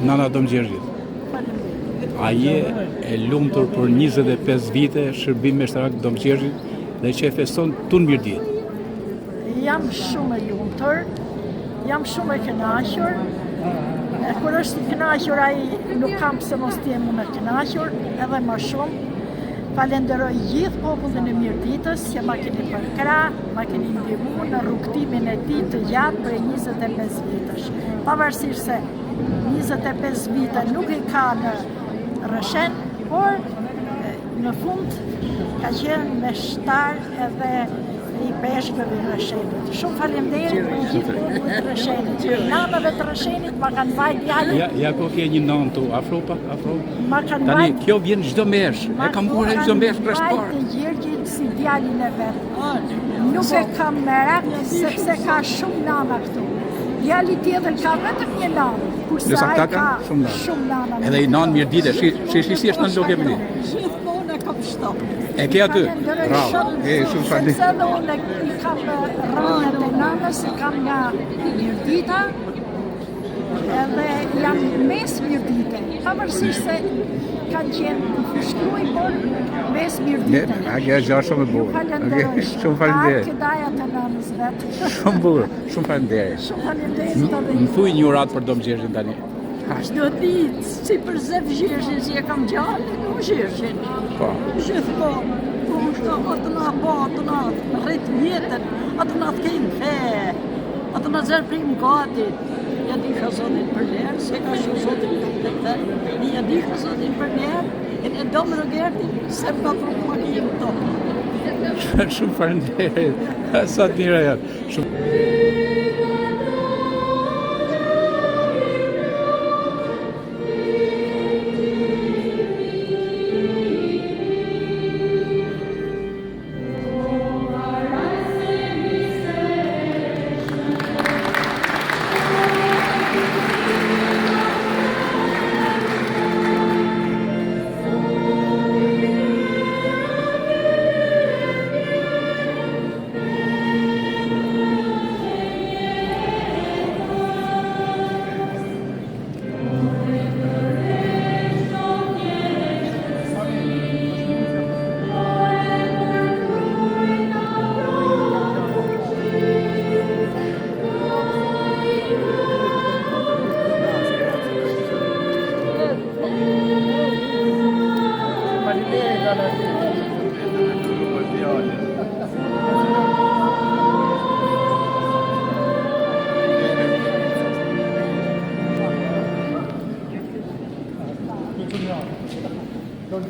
Nana Domgjergjit. A je e lumtur për 25 vite shërbim me shtarak Domgjergjit dhe që e feston tunë mirëditë? Jam shumë e lumtur, jam shumë e kënaqur. Kur është i kënaqur ai nuk kam pse mos të jem unë e kënaqur, edhe më shumë. Falenderoj gjithë popullin e Mirditës që ma keni përkrah, ma keni ndihmuar në rrugtimin e tij të gjatë për 25 vitësh. Pavarësisht se 25 vite nuk i ka në Rëshen, por në fund ka qenë meshtar edhe i peshkëve të Rëshenit. Shumë faleminderit për gjithë popullit të Rëshenit. Nanave të Rëshenit ma kanë vaj djalin. Ja ko ke një nanë tu, afro. Tani, kjo vjen çdo mesh, e kam bërë çdo mesh për sport. Vaj të Gjergjit si djalin e vet. Nuk e kam merak sepse ka shumë nana këtu. Djali tjetër ka vetëm një nanë, kurse ai ka shumë nana. Edhe i nanë Mirdite, si është në loke me një? Gjithmonë e kam shtopë. E ke aty? Bravo. Shumë faleminderit. Sepse edhe unë i kam rënët e nanës, i kam nga Mirdita, edhe jam mes Mirdite. Pavarësisht se kanë qenë të fushkruaj, por mes Mirdite. Agja është shumë e bukur. Shumë faleminderit. Këdaja të nanës vetë. Shumë bukur, shumë faleminderit. Shumë faleminderit. Më thuj një urat për Domgjergjin tani. Çdo ditë, si për Zef Gjergjin, si e kam gjallin, u Gjergjin. Po. Gjithmonë. Po atë na rrit jetën, atë na kejnë fe, atë na zërprim gati. Ja di ka zotin për lerë, se ka shumë zotin për lerë, ja di ka zotin për lerë, e do më rëgerti, se më ka përru makinë të topë. Shumë faleminderit. Sa të mira janë. Don't